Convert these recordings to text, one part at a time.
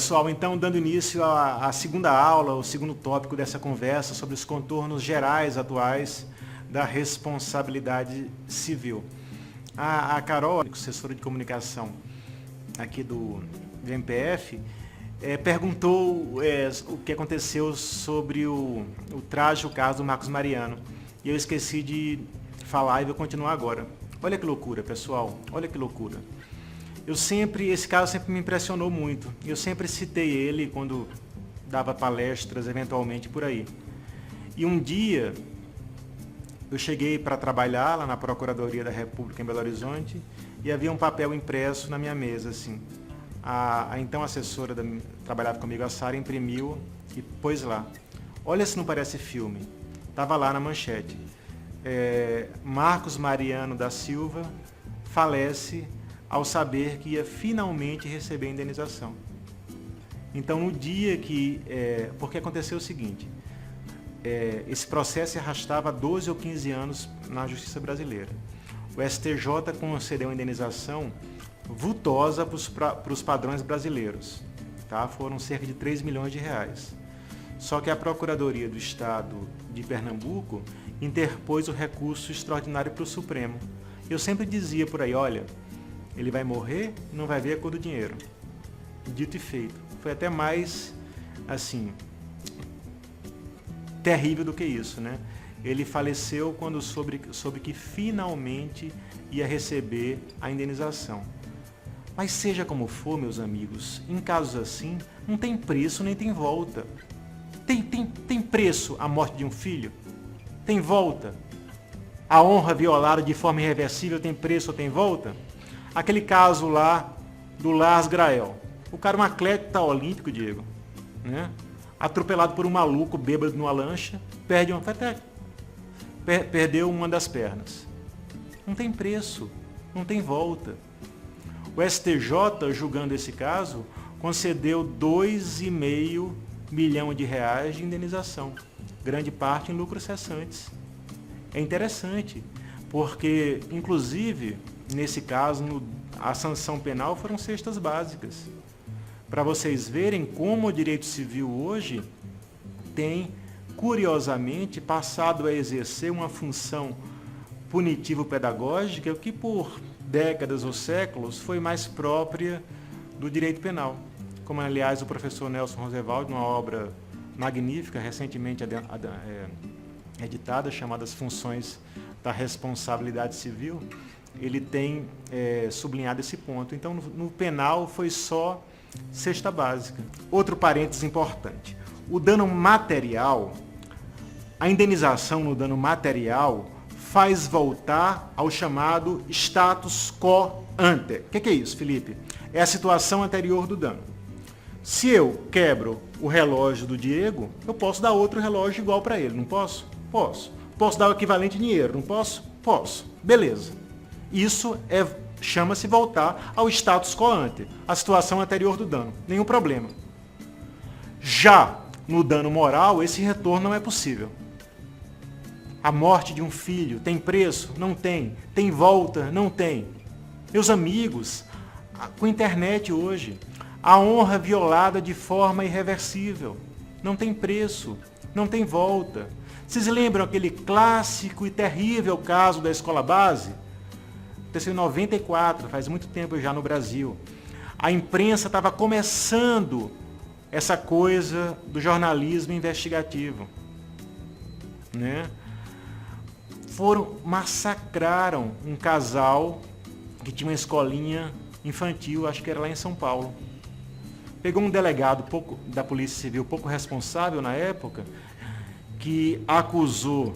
pessoal, então, dando início à segunda aula, o segundo tópico dessa conversa sobre os contornos gerais atuais da responsabilidade civil. A Carol, assessora de comunicação aqui do MPF, perguntou o que aconteceu sobre o trágico caso do Marcos Mariano. E eu esqueci de falar e vou continuar agora. Olha que loucura, pessoal, olha que loucura. Esse caso sempre me impressionou muito. Eu sempre citei ele quando dava palestras, eventualmente, por aí. E um dia, eu cheguei para trabalhar lá na Procuradoria da República em Belo Horizonte e havia um papel impresso na minha mesa, assim. A então assessora trabalhava comigo, a Sara, imprimiu e pôs lá. Olha se não parece filme. Estava lá na manchete. Marcos Mariano da Silva falece ao saber que ia finalmente receber a indenização. Então, no dia que... porque aconteceu o seguinte, esse processo se arrastava há 12 ou 15 anos na Justiça Brasileira. O STJ concedeu uma indenização vultosa para os padrões brasileiros. Tá? Foram cerca de 3 milhões de reais. Só que a Procuradoria do Estado de Pernambuco interpôs o recurso extraordinário para o Supremo. Eu sempre dizia por aí, olha, ele vai morrer e não vai ver a cor do dinheiro. Dito e feito. Foi até mais, assim, terrível do que isso, né? Ele faleceu quando soube que finalmente ia receber a indenização. Mas seja como for, meus amigos, em casos assim, não tem preço nem tem volta. Tem preço a morte de um filho? Tem volta? A honra violada de forma irreversível tem preço ou tem volta? Aquele caso lá do Lars Grael. O cara é um atleta olímpico, Diego, né? Atropelado por um maluco bêbado numa lancha, perdeu uma das pernas. Não tem preço, não tem volta. O STJ, julgando esse caso, concedeu 2,5 milhões de reais de indenização, grande parte em lucros cessantes. É interessante, porque, inclusive, nesse caso, a sanção penal foram cestas básicas. Para vocês verem como o direito civil hoje tem, curiosamente, passado a exercer uma função punitivo-pedagógica que, por décadas ou séculos, foi mais própria do direito penal. Como, aliás, o professor Nelson Roosevelt, numa obra magnífica, recentemente editada, chamada As Funções da Responsabilidade Civil, ele tem sublinhado esse ponto. Então, no penal foi só cesta básica. Outro parênteses importante. O dano material, a indenização no dano material faz voltar ao chamado status quo ante. O que é isso, Felipe? É a situação anterior do dano. Se eu quebro o relógio do Diego, eu posso dar outro relógio igual para ele, não posso? Posso. Posso dar o equivalente em dinheiro, não posso? Posso. Beleza. Isso chama-se voltar ao status quo ante, a situação anterior do dano. Nenhum problema. Já no dano moral, esse retorno não é possível. A morte de um filho tem preço? Não tem. Tem volta? Não tem. Meus amigos, com a internet hoje, a honra violada de forma irreversível. Não tem preço, não tem volta. Vocês lembram aquele clássico e terrível caso da escola base? Aconteceu em 94, faz muito tempo já no Brasil. A imprensa estava começando essa coisa do jornalismo investigativo, né? Massacraram um casal que tinha uma escolinha infantil, acho que era lá em São Paulo. Pegou um delegado da Polícia Civil, pouco responsável na época, que acusou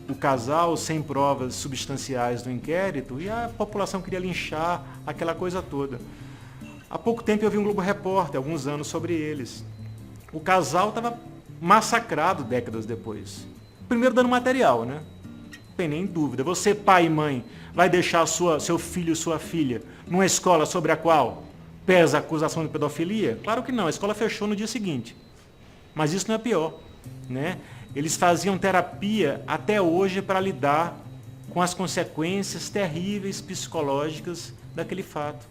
o casal sem provas substanciais do inquérito e a população queria linchar aquela coisa toda. Há pouco tempo eu vi um Globo Repórter, alguns anos, sobre eles. O casal estava massacrado décadas depois. Primeiro dano material, né? Não tem nem dúvida. Você, pai e mãe, vai deixar seu filho e sua filha numa escola sobre a qual pesa a acusação de pedofilia? Claro que não, a escola fechou no dia seguinte. Mas isso não é pior, né? Eles faziam terapia até hoje para lidar com as consequências terríveis psicológicas daquele fato.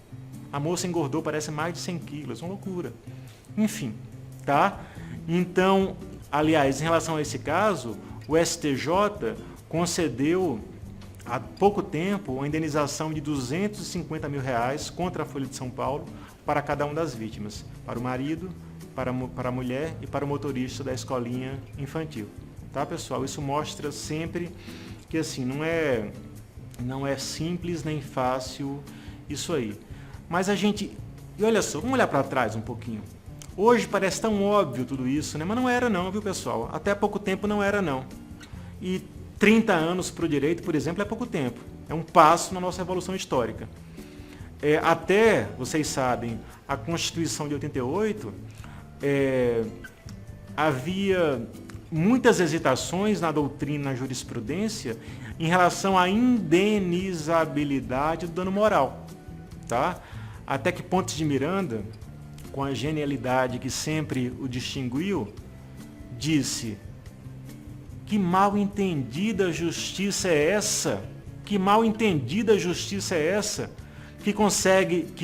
A moça engordou, parece mais de 100 quilos, uma loucura. Enfim, tá? Então, aliás, em relação a esse caso, o STJ concedeu há pouco tempo uma indenização de R$250 mil contra a Folha de São Paulo para cada uma das vítimas, para o marido, para a mulher e para o motorista da escolinha infantil. Tá, pessoal? Isso mostra sempre que assim, não é simples nem fácil isso aí. Mas a gente... E olha só, vamos olhar para trás um pouquinho. Hoje parece tão óbvio tudo isso, né? Mas não era não, viu, pessoal? Até há pouco tempo não era não. E 30 anos para o direito, por exemplo, é pouco tempo. É um passo na nossa evolução histórica. Até, vocês sabem, a Constituição de 88, havia muitas hesitações na doutrina, na jurisprudência, em relação à indenizabilidade do dano moral. Tá? Até que Pontes de Miranda, com a genialidade que sempre o distinguiu, disse: que mal entendida justiça é essa? Que mal entendida justiça é essa que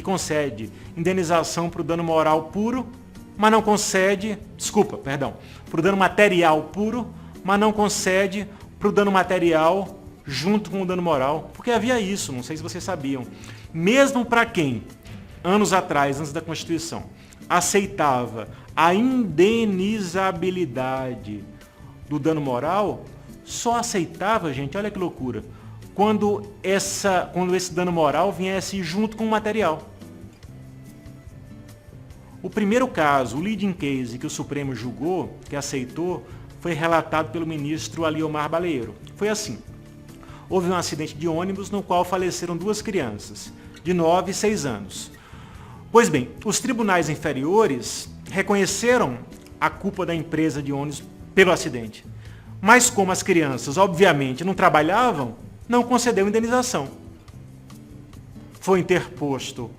concede indenização para o dano moral puro, mas não concede, para o dano material puro, mas não concede para o dano material junto com o dano moral? Porque havia isso, não sei se vocês sabiam. Mesmo para quem, anos atrás, antes da Constituição, aceitava a indenizabilidade do dano moral, só aceitava, gente, olha que loucura, quando esse dano moral viesse junto com o material. O primeiro caso, o leading case que o Supremo julgou, que aceitou, foi relatado pelo ministro Aliomar Baleiro. Foi assim: houve um acidente de ônibus no qual faleceram 2 crianças, de 9 e 6 anos. Pois bem, os tribunais inferiores reconheceram a culpa da empresa de ônibus pelo acidente. Mas como as crianças, obviamente, não trabalhavam, não concedeu indenização. Foi interposto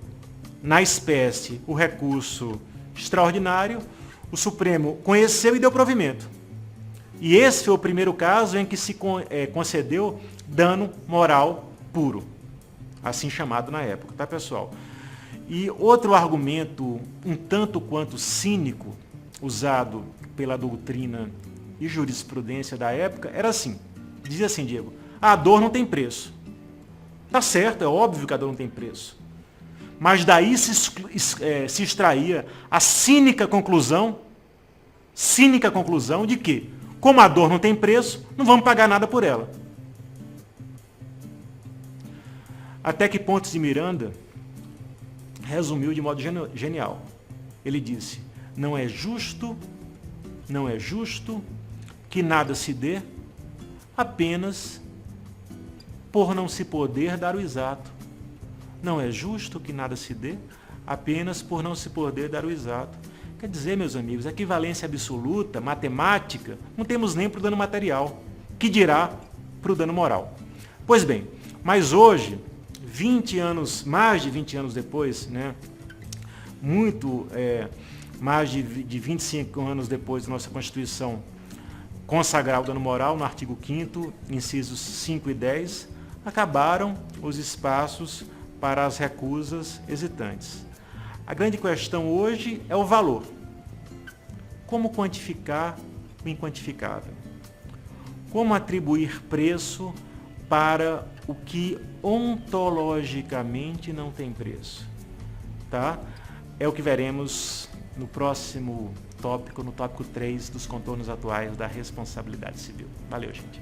na espécie o recurso extraordinário, o Supremo conheceu e deu provimento. E esse foi o primeiro caso em que se concedeu dano moral puro, assim chamado na época, tá, pessoal? E outro argumento um tanto quanto cínico, usado pela doutrina e jurisprudência da época, era assim, dizia assim, Diego: a dor não tem preço. Tá certo, é óbvio que a dor não tem preço. Mas daí se extraía a cínica conclusão de que, como a dor não tem preço, não vamos pagar nada por ela. Até que Pontes de Miranda resumiu de modo genial. Ele disse: não é justo que nada se dê apenas por não se poder dar o exato. Não é justo que nada se dê apenas por não se poder dar o exato. Quer dizer, meus amigos, equivalência absoluta, matemática, não temos nem para o dano material, que dirá para o dano moral. Pois bem, mas hoje, mais de 20 anos depois, né, mais de 25 anos depois da nossa Constituição consagrar o dano moral, no artigo 5º, incisos 5 e 10, acabaram os espaços para as recusas hesitantes. A grande questão hoje é o valor. Como quantificar o inquantificável? Como atribuir preço para o que ontologicamente não tem preço? Tá? É o que veremos no próximo tópico, no tópico 3 dos contornos atuais da responsabilidade civil. Valeu, gente.